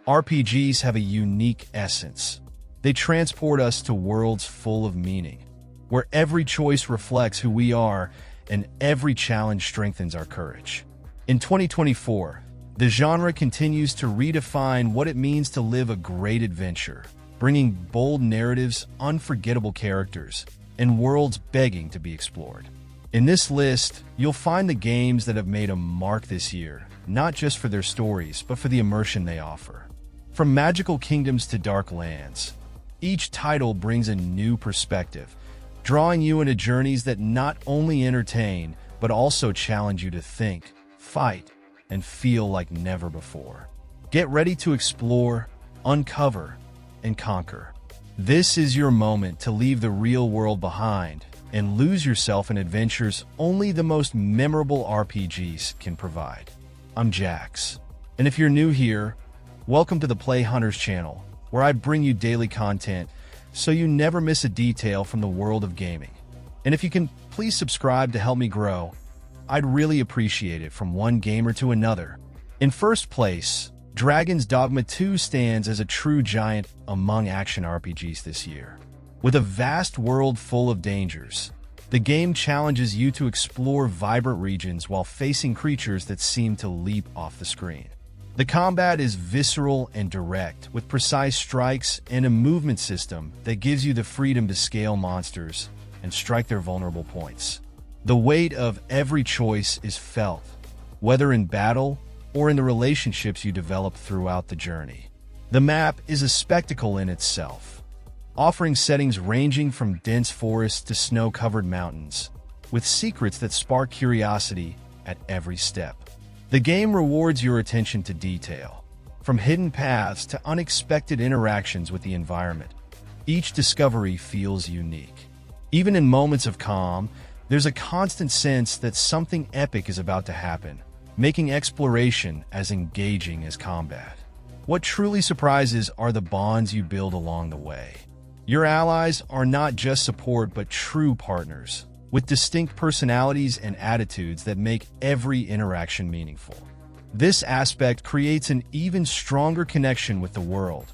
RPGs have a unique essence. They transport us to worlds full of meaning, where every choice reflects who we are and every challenge strengthens our courage. In 2024, the genre continues to redefine what it means to live a great adventure, bringing bold narratives, unforgettable characters, and worlds begging to be explored. In this list, you'll find the games that have made a mark this year, not just for their stories, but for the immersion they offer. From magical kingdoms to dark lands, each title brings a new perspective, drawing you into journeys that not only entertain, but also challenge you to think, fight, and feel like never before. Get ready to explore, uncover, and conquer. This is your moment to leave the real world behind and lose yourself in adventures only the most memorable RPGs can provide. I'm Jax, and if you're new here, welcome to the Play Hunters channel, where I bring you daily content so you never miss a detail from the world of gaming. And if you can, please subscribe to help me grow. I'd really appreciate it from one gamer to another. In first place, Dragon's Dogma II stands as a true giant among action RPGs this year. With a vast world full of dangers, the game challenges you to explore vibrant regions while facing creatures that seem to leap off the screen. The combat is visceral and direct, with precise strikes and a movement system that gives you the freedom to scale monsters and strike their vulnerable points. The weight of every choice is felt, whether in battle or in the relationships you develop throughout the journey. The map is a spectacle in itself, offering settings ranging from dense forests to snow-covered mountains, with secrets that spark curiosity at every step. The game rewards your attention to detail, from hidden paths to unexpected interactions with the environment. Each discovery feels unique. Even in moments of calm, there's a constant sense that something epic is about to happen, making exploration as engaging as combat. What truly surprises are the bonds you build along the way. Your allies are not just support but true partners, with distinct personalities and attitudes that make every interaction meaningful. This aspect creates an even stronger connection with the world,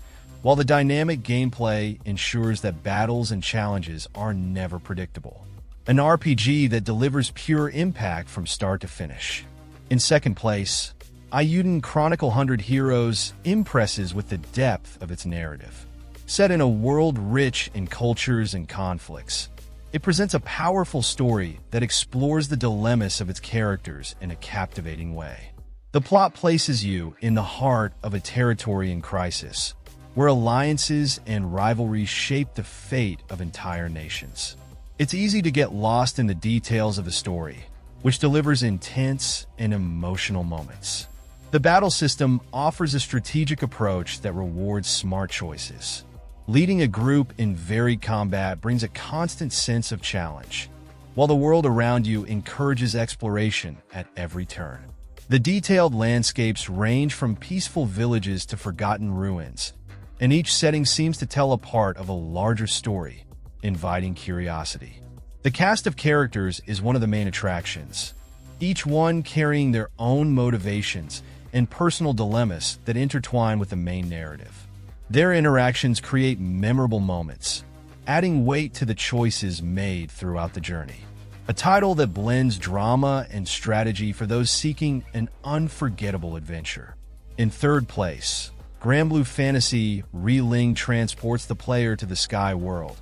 while the dynamic gameplay ensures that battles and challenges are never predictable. An RPG that delivers pure impact from start to finish. In second place, Eiyuden Chronicle 100 Heroes impresses with the depth of its narrative. Set in a world rich in cultures and conflicts, it presents a powerful story that explores the dilemmas of its characters in a captivating way. The plot places you in the heart of a territory in crisis, where alliances and rivalries shape the fate of entire nations. It's easy to get lost in the details of the story, which delivers intense and emotional moments. The battle system offers a strategic approach that rewards smart choices. Leading a group in varied combat brings a constant sense of challenge, while the world around you encourages exploration at every turn. The detailed landscapes range from peaceful villages to forgotten ruins, and each setting seems to tell a part of a larger story, inviting curiosity. The cast of characters is one of the main attractions, each one carrying their own motivations and personal dilemmas that intertwine with the main narrative. Their interactions create memorable moments, adding weight to the choices made throughout the journey. A title that blends drama and strategy for those seeking an unforgettable adventure. In third place, Granblue Fantasy Relink transports the player to the Sky World,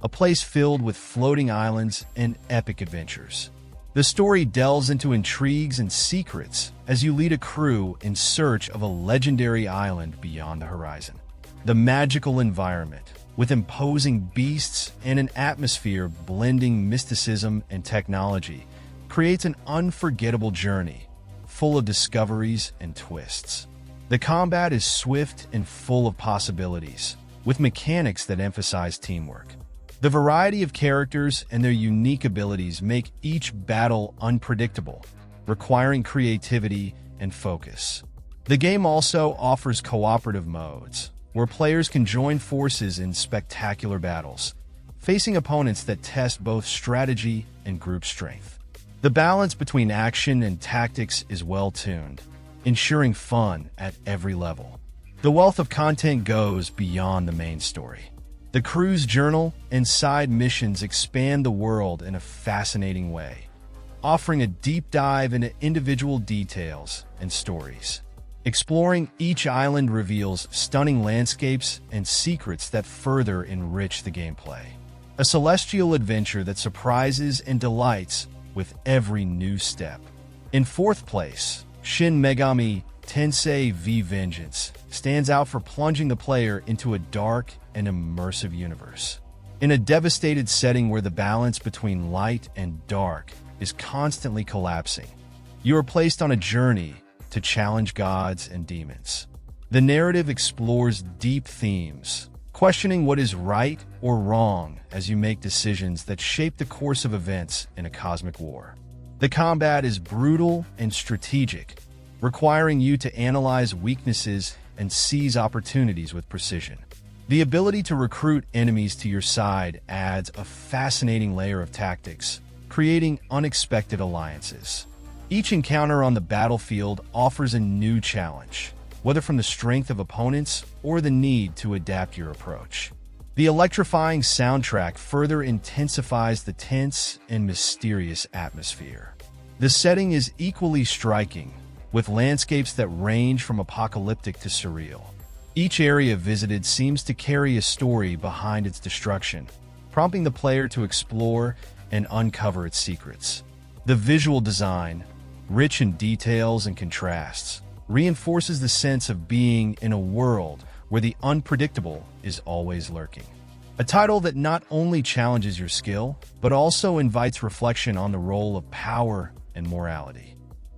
a place filled with floating islands and epic adventures. The story delves into intrigues and secrets as you lead a crew in search of a legendary island beyond the horizon. The magical environment, with imposing beasts and an atmosphere blending mysticism and technology, creates an unforgettable journey, full of discoveries and twists. The combat is swift and full of possibilities, with mechanics that emphasize teamwork. The variety of characters and their unique abilities make each battle unpredictable, requiring creativity and focus. The game also offers cooperative modes, where players can join forces in spectacular battles, facing opponents that test both strategy and group strength. The balance between action and tactics is well-tuned, ensuring fun at every level. The wealth of content goes beyond the main story. The crew's journal and side missions expand the world in a fascinating way, offering a deep dive into individual details and stories. Exploring each island reveals stunning landscapes and secrets that further enrich the gameplay. A celestial adventure that surprises and delights with every new step. In fourth place, Shin Megami Tensei V Vengeance stands out for plunging the player into a dark and immersive universe. In a devastated setting where the balance between light and dark is constantly collapsing, you are placed on a journey to challenge gods and demons. The narrative explores deep themes, questioning what is right or wrong as you make decisions that shape the course of events in a cosmic war. The combat is brutal and strategic, requiring you to analyze weaknesses and seize opportunities with precision. The ability to recruit enemies to your side adds a fascinating layer of tactics, creating unexpected alliances. Each encounter on the battlefield offers a new challenge, whether from the strength of opponents or the need to adapt your approach. The electrifying soundtrack further intensifies the tense and mysterious atmosphere. The setting is equally striking, with landscapes that range from apocalyptic to surreal. Each area visited seems to carry a story behind its destruction, prompting the player to explore and uncover its secrets. The visual design, rich in details and contrasts, reinforces the sense of being in a world where the unpredictable is always lurking. A title that not only challenges your skill, but also invites reflection on the role of power and morality.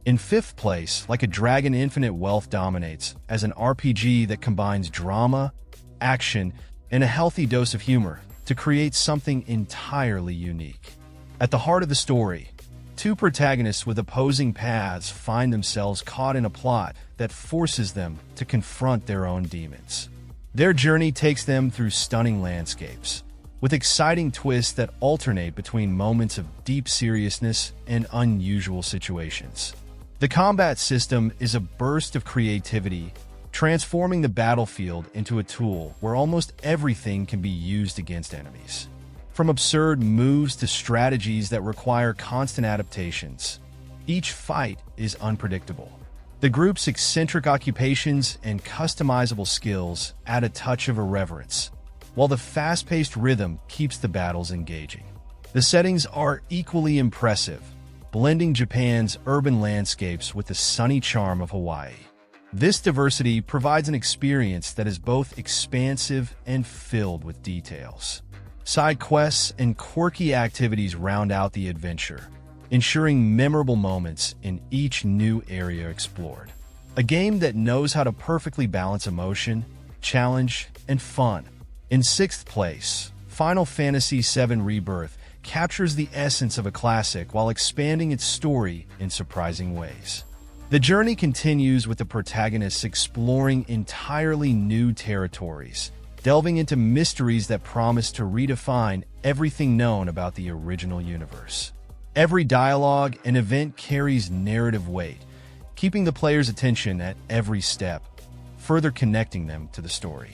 In fifth place, Like a Dragon Infinite Wealth dominates as an RPG that combines drama, action, and a healthy dose of humor to create something entirely unique. At the heart of the story, two protagonists with opposing paths find themselves caught in a plot that forces them to confront their own demons. Their journey takes them through stunning landscapes, with exciting twists that alternate between moments of deep seriousness and unusual situations. The combat system is a burst of creativity, transforming the battlefield into a tool where almost everything can be used against enemies. From absurd moves to strategies that require constant adaptations, each fight is unpredictable. The group's eccentric occupations and customizable skills add a touch of irreverence, while the fast-paced rhythm keeps the battles engaging. The settings are equally impressive, blending Japan's urban landscapes with the sunny charm of Hawaii. This diversity provides an experience that is both expansive and filled with details. Side quests and quirky activities round out the adventure, ensuring memorable moments in each new area explored. A game that knows how to perfectly balance emotion, challenge, and fun. In sixth place, Final Fantasy VII Rebirth captures the essence of a classic while expanding its story in surprising ways. The journey continues with the protagonists exploring entirely new territories, delving into mysteries that promise to redefine everything known about the original universe. Every dialogue and event carries narrative weight, keeping the player's attention at every step, further connecting them to the story.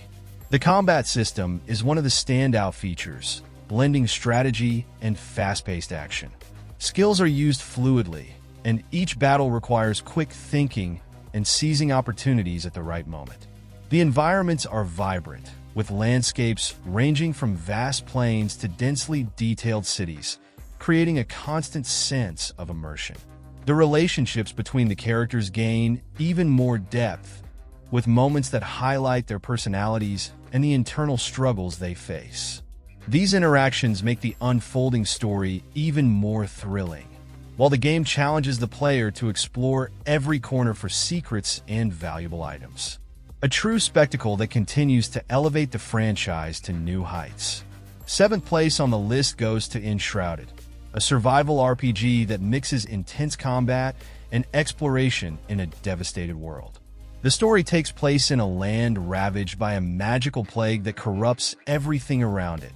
The combat system is one of the standout features, blending strategy and fast-paced action. Skills are used fluidly, and each battle requires quick thinking and seizing opportunities at the right moment. The environments are vibrant, with landscapes ranging from vast plains to densely detailed cities, creating a constant sense of immersion. The relationships between the characters gain even more depth, with moments that highlight their personalities and the internal struggles they face. These interactions make the unfolding story even more thrilling, while the game challenges the player to explore every corner for secrets and valuable items. A true spectacle that continues to elevate the franchise to new heights. Seventh place on the list goes to Enshrouded, a survival RPG that mixes intense combat and exploration in a devastated world. The story takes place in a land ravaged by a magical plague that corrupts everything around it,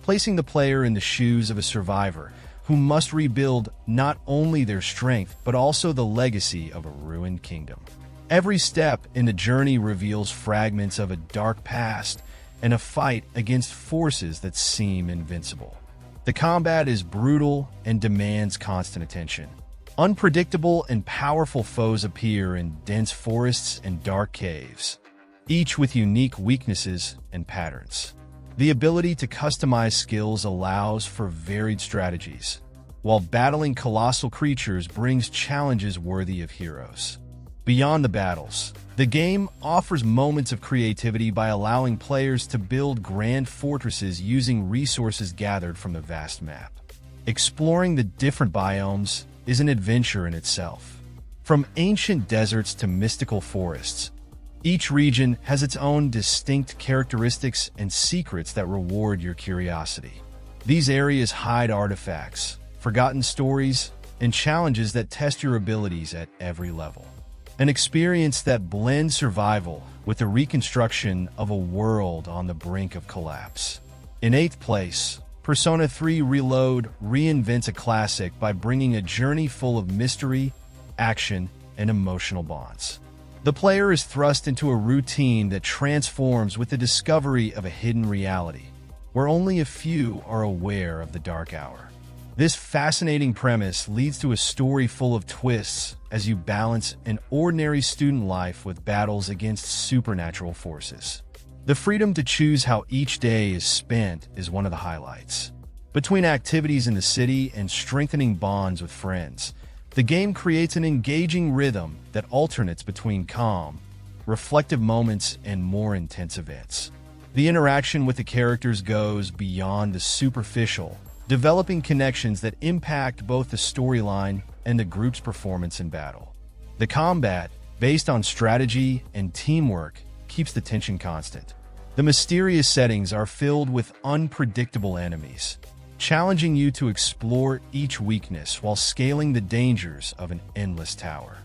placing the player in the shoes of a survivor who must rebuild not only their strength but also the legacy of a ruined kingdom. Every step in the journey reveals fragments of a dark past and a fight against forces that seem invincible. The combat is brutal and demands constant attention. Unpredictable and powerful foes appear in dense forests and dark caves, each with unique weaknesses and patterns. The ability to customize skills allows for varied strategies, while battling colossal creatures brings challenges worthy of heroes. Beyond the battles, the game offers moments of creativity by allowing players to build grand fortresses using resources gathered from the vast map. Exploring the different biomes is an adventure in itself. From ancient deserts to mystical forests, each region has its own distinct characteristics and secrets that reward your curiosity. These areas hide artifacts, forgotten stories, and challenges that test your abilities at every level. An experience that blends survival with the reconstruction of a world on the brink of collapse. In 8th place, Persona 3 Reload reinvents a classic by bringing a journey full of mystery, action, and emotional bonds. The player is thrust into a routine that transforms with the discovery of a hidden reality, where only a few are aware of the dark hour. This fascinating premise leads to a story full of twists as you balance an ordinary student life with battles against supernatural forces. The freedom to choose how each day is spent is one of the highlights. Between activities in the city and strengthening bonds with friends, the game creates an engaging rhythm that alternates between calm, reflective moments and more intense events. The interaction with the characters goes beyond the superficial, developing connections that impact both the storyline and the group's performance in battle. The combat, based on strategy and teamwork, keeps the tension constant. The mysterious settings are filled with unpredictable enemies, challenging you to explore each weakness while scaling the dangers of an endless tower.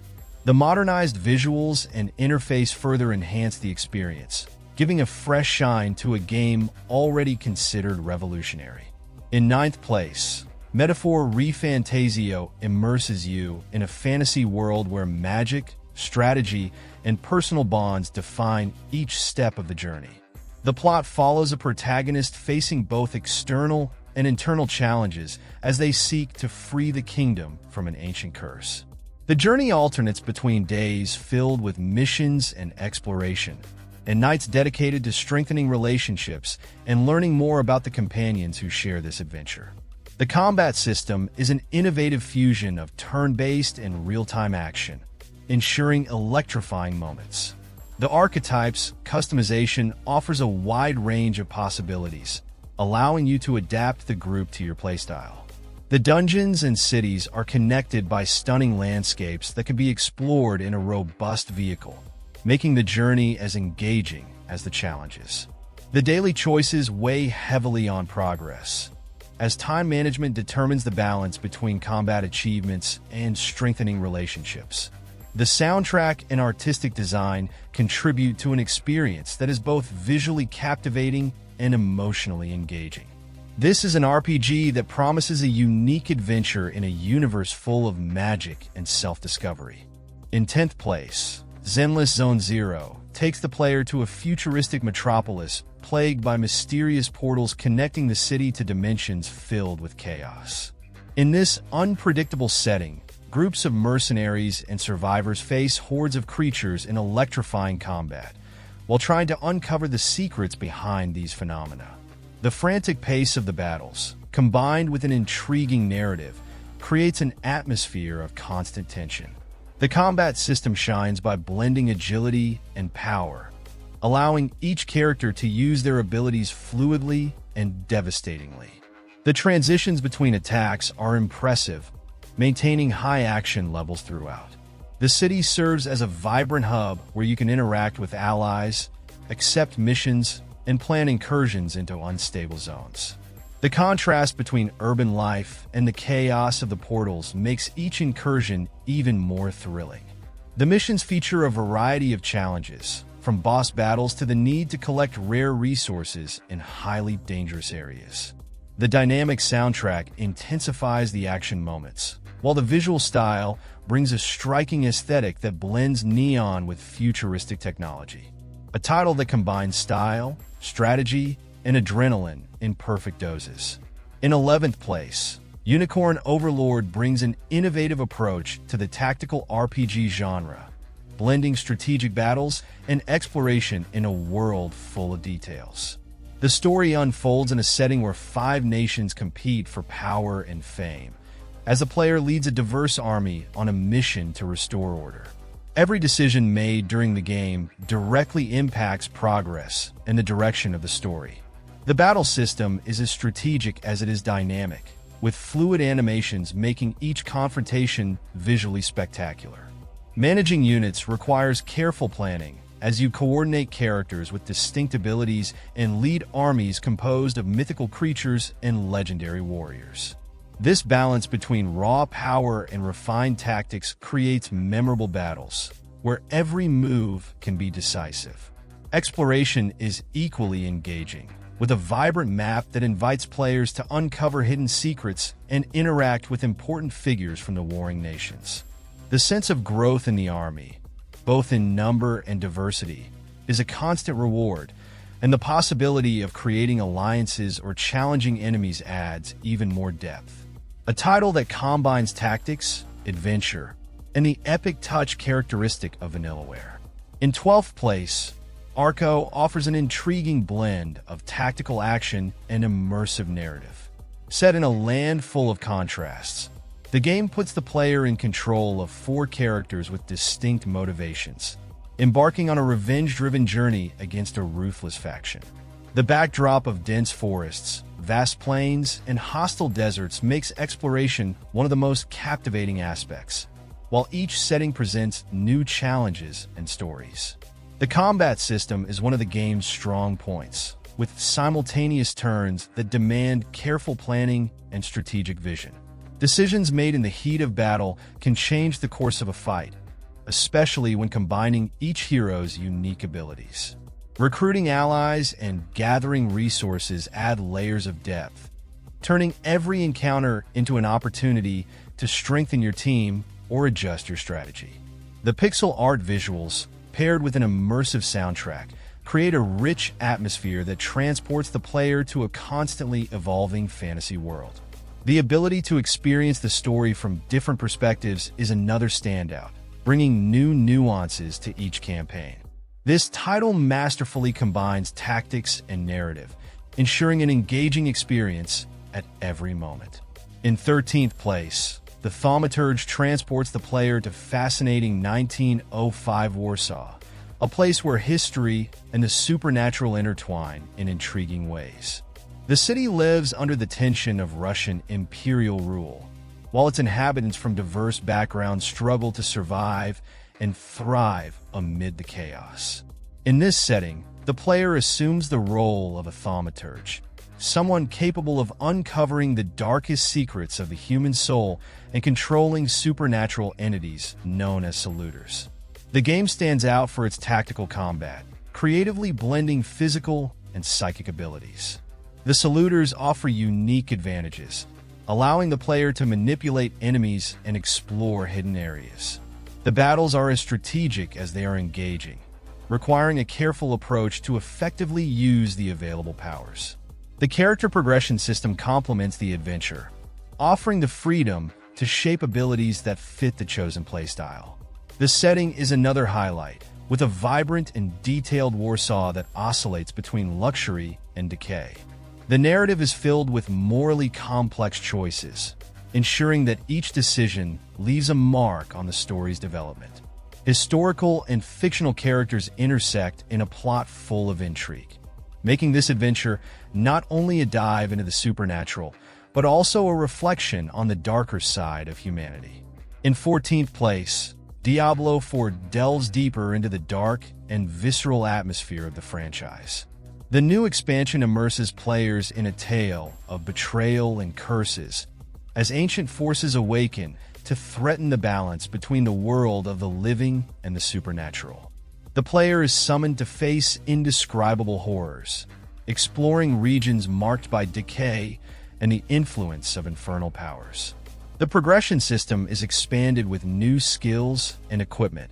The modernized visuals and interface further enhance the experience, giving a fresh shine to a game already considered revolutionary. In 9th place, Metaphor ReFantazio immerses you in a fantasy world where magic, strategy, and personal bonds define each step of the journey. The plot follows a protagonist facing both external and internal challenges as they seek to free the kingdom from an ancient curse. The journey alternates between days filled with missions and exploration, and nights dedicated to strengthening relationships and learning more about the companions who share this adventure. The combat system is an innovative fusion of turn-based and real-time action, ensuring electrifying moments. The archetypes customization offers a wide range of possibilities, allowing you to adapt the group to your playstyle. The dungeons and cities are connected by stunning landscapes that can be explored in a robust vehicle, making the journey as engaging as the challenges. The daily choices weigh heavily on progress, as time management determines the balance between combat achievements and strengthening relationships. The soundtrack and artistic design contribute to an experience that is both visually captivating and emotionally engaging. This is an RPG that promises a unique adventure in a universe full of magic and self-discovery. In 10th place, Zenless Zone Zero takes the player to a futuristic metropolis plagued by mysterious portals connecting the city to dimensions filled with chaos. In this unpredictable setting, groups of mercenaries and survivors face hordes of creatures in electrifying combat, while trying to uncover the secrets behind these phenomena. The frantic pace of the battles, combined with an intriguing narrative, creates an atmosphere of constant tension. The combat system shines by blending agility and power, allowing each character to use their abilities fluidly and devastatingly. The transitions between attacks are impressive, maintaining high action levels throughout. The city serves as a vibrant hub where you can interact with allies, accept missions, and plan incursions into unstable zones. The contrast between urban life and the chaos of the portals makes each incursion even more thrilling. The missions feature a variety of challenges, from boss battles to the need to collect rare resources in highly dangerous areas. The dynamic soundtrack intensifies the action moments, while the visual style brings a striking aesthetic that blends neon with futuristic technology. A title that combines style, strategy, and adrenaline in perfect doses. In 11th place, Unicorn Overlord brings an innovative approach to the tactical RPG genre, blending strategic battles and exploration in a world full of details. The story unfolds in a setting where 5 nations compete for power and fame, as the player leads a diverse army on a mission to restore order. Every decision made during the game directly impacts progress and the direction of the story. The battle system is as strategic as it is dynamic, with fluid animations making each confrontation visually spectacular. Managing units requires careful planning, as you coordinate characters with distinct abilities and lead armies composed of mythical creatures and legendary warriors. This balance between raw power and refined tactics creates memorable battles, where every move can be decisive. Exploration is equally engaging, with a vibrant map that invites players to uncover hidden secrets and interact with important figures from the warring nations. The sense of growth in the army, both in number and diversity, is a constant reward, and the possibility of creating alliances or challenging enemies adds even more depth. A title that combines tactics, adventure, and the epic touch characteristic of Vanillaware. In 12th place, Arco offers an intriguing blend of tactical action and immersive narrative. Set in a land full of contrasts, the game puts the player in control of 4 characters with distinct motivations, embarking on a revenge-driven journey against a ruthless faction. The backdrop of dense forests, vast plains, and hostile deserts makes exploration one of the most captivating aspects, while each setting presents new challenges and stories. The combat system is one of the game's strong points, with simultaneous turns that demand careful planning and strategic vision. Decisions made in the heat of battle can change the course of a fight, especially when combining each hero's unique abilities. Recruiting allies and gathering resources add layers of depth, turning every encounter into an opportunity to strengthen your team or adjust your strategy. The pixel art visuals, paired with an immersive soundtrack, create a rich atmosphere that transports the player to a constantly evolving fantasy world. The ability to experience the story from different perspectives is another standout, bringing new nuances to each campaign. This title masterfully combines tactics and narrative, ensuring an engaging experience at every moment. In 13th place, the Thaumaturge transports the player to fascinating 1905 Warsaw, a place where history and the supernatural intertwine in intriguing ways. The city lives under the tension of Russian imperial rule, while its inhabitants from diverse backgrounds struggle to survive and thrive amid the chaos. In this setting, the player assumes the role of a Thaumaturge, someone capable of uncovering the darkest secrets of the human soul and controlling supernatural entities known as saluters. The game stands out for its tactical combat, creatively blending physical and psychic abilities. The saluters offer unique advantages, allowing the player to manipulate enemies and explore hidden areas. The battles are as strategic as they are engaging, requiring a careful approach to effectively use the available powers. The character progression system complements the adventure, offering the freedom to shape abilities that fit the chosen playstyle. The setting is another highlight, with a vibrant and detailed Warsaw that oscillates between luxury and decay. The narrative is filled with morally complex choices, ensuring that each decision leaves a mark on the story's development. Historical and fictional characters intersect in a plot full of intrigue, making this adventure not only a dive into the supernatural, but also a reflection on the darker side of humanity. In 14th place, Diablo IV delves deeper into the dark and visceral atmosphere of the franchise. The new expansion immerses players in a tale of betrayal and curses, as ancient forces awaken to threaten the balance between the world of the living and the supernatural. The player is summoned to face indescribable horrors, exploring regions marked by decay and the influence of infernal powers. The progression system is expanded with new skills and equipment,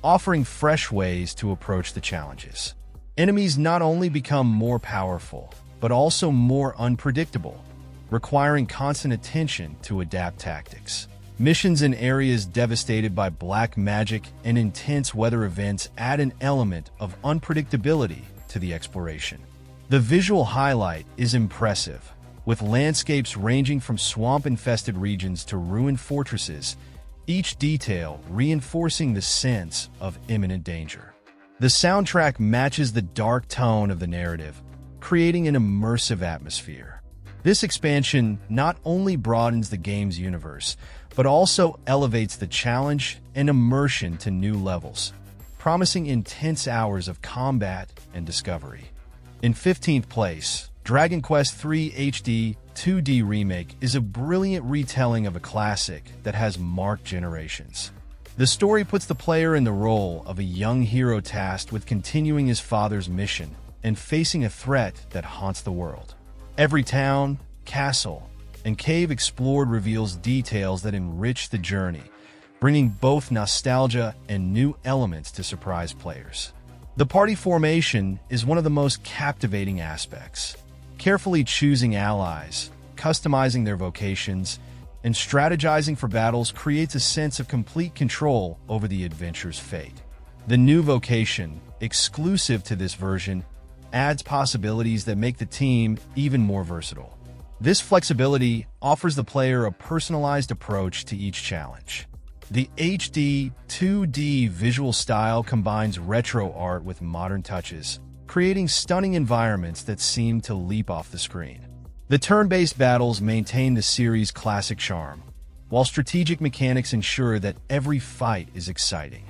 offering fresh ways to approach the challenges. Enemies not only become more powerful, but also more unpredictable, requiring constant attention to adapt tactics. Missions in areas devastated by black magic and intense weather events add an element of unpredictability to the exploration. The visual highlight is impressive, with landscapes ranging from swamp-infested regions to ruined fortresses, each detail reinforcing the sense of imminent danger. The soundtrack matches the dark tone of the narrative, creating an immersive atmosphere. This expansion not only broadens the game's universe, but also elevates the challenge and immersion to new levels, promising intense hours of combat and discovery. In 15th place, Dragon Quest III HD 2D Remake is a brilliant retelling of a classic that has marked generations. The story puts the player in the role of a young hero tasked with continuing his father's mission and facing a threat that haunts the world. Every town, castle, and cave explored reveals details that enrich the journey, bringing both nostalgia and new elements to surprise players. The party formation is one of the most captivating aspects. Carefully choosing allies, customizing their vocations, and strategizing for battles creates a sense of complete control over the adventure's fate. The new vocation, exclusive to this version, adds possibilities that make the team even more versatile. This flexibility offers the player a personalized approach to each challenge. The HD 2D visual style combines retro art with modern touches, creating stunning environments that seem to leap off the screen. The turn-based battles maintain the series' classic charm, while strategic mechanics ensure that every fight is exciting.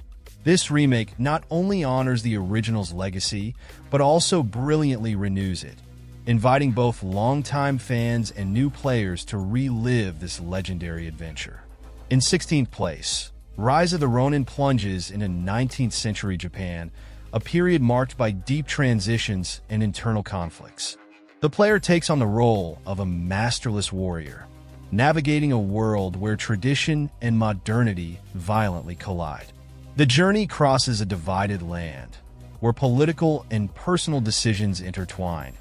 This remake not only honors the original's legacy, but also brilliantly renews it, inviting both longtime fans and new players to relive this legendary adventure. In 16th place, Rise of the Ronin plunges into 19th century Japan, a period marked by deep transitions and internal conflicts. The player takes on the role of a masterless warrior, navigating a world where tradition and modernity violently collide. The journey crosses a divided land, where political and personal decisions intertwine,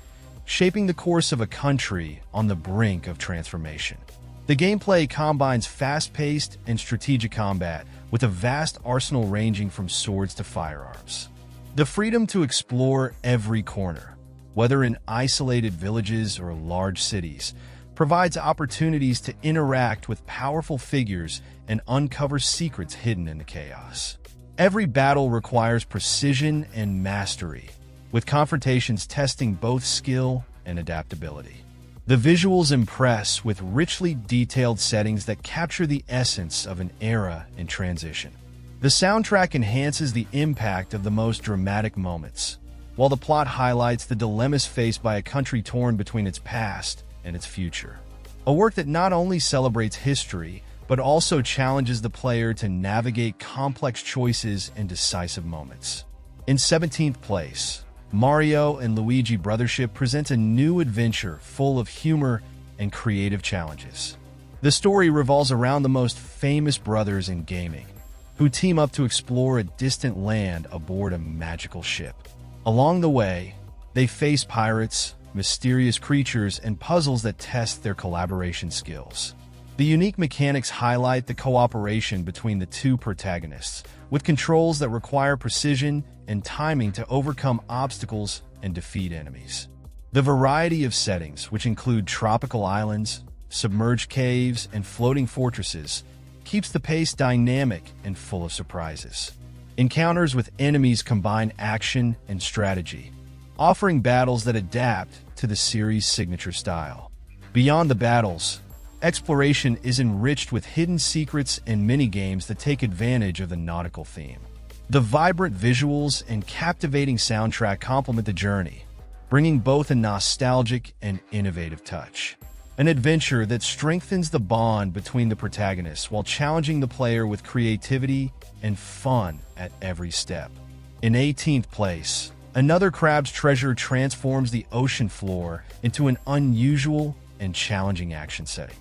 shaping the course of a country on the brink of transformation. The gameplay combines fast-paced and strategic combat with a vast arsenal ranging from swords to firearms. The freedom to explore every corner, whether in isolated villages or large cities, provides opportunities to interact with powerful figures and uncover secrets hidden in the chaos. Every battle requires precision and mastery, with confrontations testing both skill and adaptability. The visuals impress with richly detailed settings that capture the essence of an era in transition. The soundtrack enhances the impact of the most dramatic moments, while the plot highlights the dilemmas faced by a country torn between its past and its future. A work that not only celebrates history, but also challenges the player to navigate complex choices and decisive moments. In 17th place, Mario and Luigi Brothership presents a new adventure full of humor and creative challenges. The story revolves around the most famous brothers in gaming, who team up to explore a distant land aboard a magical ship. Along the way, they face pirates, mysterious creatures, and puzzles that test their collaboration skills. The unique mechanics highlight the cooperation between the two protagonists, with controls that require precision and timing to overcome obstacles and defeat enemies. The variety of settings, which include tropical islands, submerged caves, and floating fortresses, keeps the pace dynamic and full of surprises. Encounters with enemies combine action and strategy, offering battles that adapt to the series' signature style. Beyond the battles, exploration is enriched with hidden secrets and mini-games that take advantage of the nautical theme. The vibrant visuals and captivating soundtrack complement the journey, bringing both a nostalgic and innovative touch. An adventure that strengthens the bond between the protagonists while challenging the player with creativity and fun at every step. In 18th place, Another Crab's Treasure transforms the ocean floor into an unusual and challenging action setting.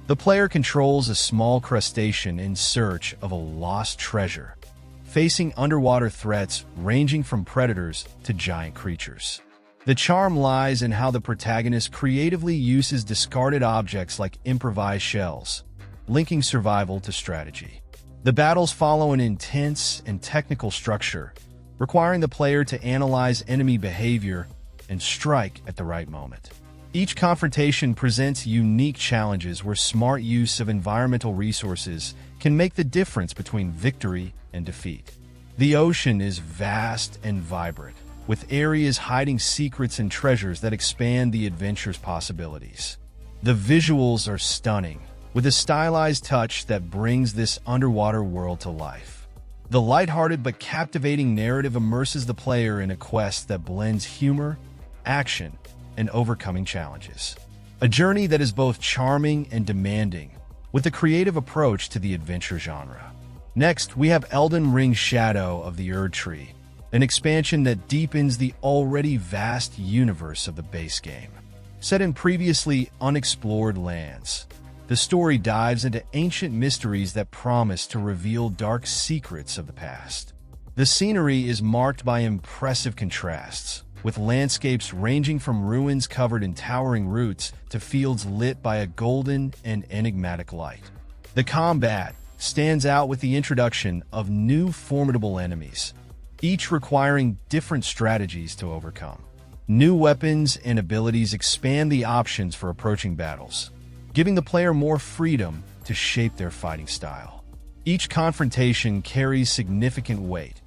The player controls a small crustacean in search of a lost treasure, facing underwater threats ranging from predators to giant creatures. The charm lies in how the protagonist creatively uses discarded objects like improvised shells, linking survival to strategy. The battles follow an intense and technical structure, requiring the player to analyze enemy behavior and strike at the right moment. Each confrontation presents unique challenges where smart use of environmental resources can make the difference between victory and defeat. The ocean is vast and vibrant, with areas hiding secrets and treasures that expand the adventure's possibilities. The visuals are stunning, with a stylized touch that brings this underwater world to life. The lighthearted but captivating narrative immerses the player in a quest that blends humor, action, and overcoming challenges. A journey that is both charming and demanding, with a creative approach to the adventure genre. Next, we have Elden Ring Shadow of the Erdtree, an expansion that deepens the already vast universe of the base game. Set in previously unexplored lands, the story dives into ancient mysteries that promise to reveal dark secrets of the past. The scenery is marked by impressive contrasts, with landscapes ranging from ruins covered in towering roots to fields lit by a golden and enigmatic light. The combat stands out with the introduction of new formidable enemies, each requiring different strategies to overcome. New weapons and abilities expand the options for approaching battles, giving the player more freedom to shape their fighting style. Each confrontation carries significant weight,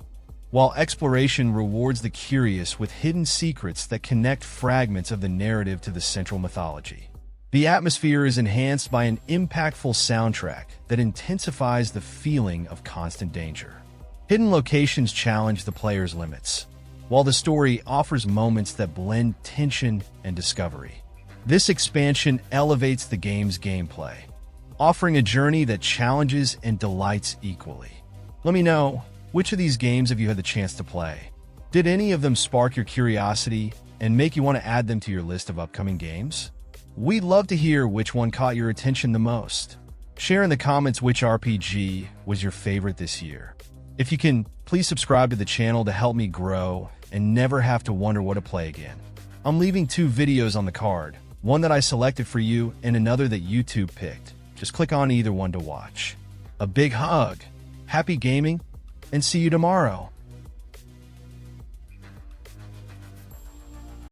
while exploration rewards the curious with hidden secrets that connect fragments of the narrative to the central mythology. The atmosphere is enhanced by an impactful soundtrack that intensifies the feeling of constant danger. Hidden locations challenge the player's limits, while the story offers moments that blend tension and discovery. This expansion elevates the game's gameplay, offering a journey that challenges and delights equally. Let me know, which of these games have you had the chance to play? Did any of them spark your curiosity and make you want to add them to your list of upcoming games? We'd love to hear which one caught your attention the most. Share in the comments which RPG was your favorite this year. If you can, please subscribe to the channel to help me grow and never have to wonder what to play again. I'm leaving 2 videos on the card, one that I selected for you and another that YouTube picked. Just click on either one to watch. A big hug, happy gaming, and see you tomorrow.